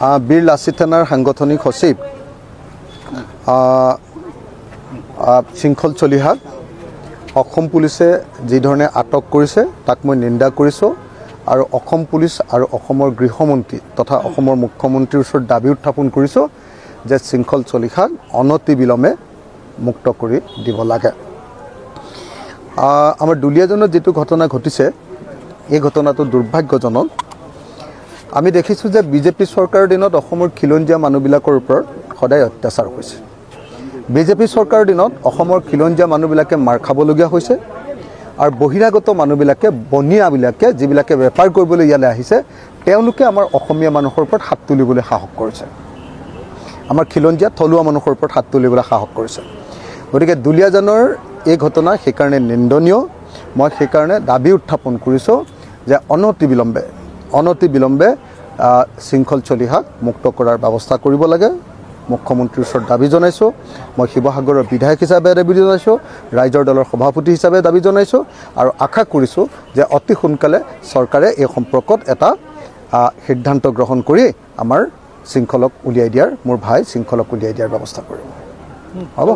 বীৰ লাচিত থানাৰ সাংগঠনিক সচিব শৃংখল চলিহাক অসম পুলিচে যি ধৰণে আটক কৰিছে তাক মই নিন্দা কৰিছোঁ আৰু অসম পুলিচ আৰু অসমৰ গৃহমন্ত্ৰী তথা অসমৰ মুখ্যমন্ত্ৰীৰ ওচৰত দাবী উত্থাপন কৰিছোঁ যে শৃংখল চলিহাক অনতি বিলম্বে মুক্ত কৰি দিব লাগে। আমাৰ দুলীয়াজনৰ যিটো ঘটনা ঘটিছে এই ঘটনাটো দুৰ্ভাগ্যজনক। আমি দেখিছোঁ যে বিজেপি চৰকাৰৰ দিনত অসমৰ খিলঞ্জীয়া মানুহবিলাকৰ ওপৰত সদায় অত্যাচাৰ হৈছে। বিজেপি চৰকাৰৰ দিনত অসমৰ খিলঞ্জীয়া মানুহবিলাকে মাৰ খাবলগীয়া হৈছে আৰু বহিৰাগত মানুহবিলাকে বনিয়াবিলাকে যিবিলাকে বেপাৰ কৰিবলৈ ইয়ালৈ আহিছে তেওঁলোকে আমাৰ অসমীয়া মানুহৰ ওপৰত হাত তুলিবলৈ সাহস কৰিছে। আমাৰ খিলঞ্জীয়া থলুৱা মানুহৰ ওপৰত হাত তুলিবলৈ সাহস কৰিছে। গতিকে দুলীয়াজনৰ এই ঘটনা সেইকাৰণে নিন্দনীয়। মই সেইকাৰণে দাবী উত্থাপন কৰিছোঁ যে অনতি বিলম্বে শৃংখল চলিহাক মুক্ত কৰাৰ ব্যৱস্থা কৰিব লাগে। মুখ্যমন্ত্ৰীৰ ওচৰত দাবী জনাইছোঁ। মই শিৱসাগৰৰ বিধায়ক হিচাপে দাবী জনাইছোঁ, ৰাইজৰ দলৰ সভাপতি হিচাপে দাবী জনাইছোঁ আৰু আশা কৰিছোঁ যে অতি সোনকালে চৰকাৰে এই সম্পৰ্কত এটা সিদ্ধান্ত গ্ৰহণ কৰি আমাৰ শৃংখলক উলিয়াই দিয়াৰ মোৰ ভাই শৃংখলক উলিয়াই দিয়াৰ ব্যৱস্থা কৰিব। হ'ব।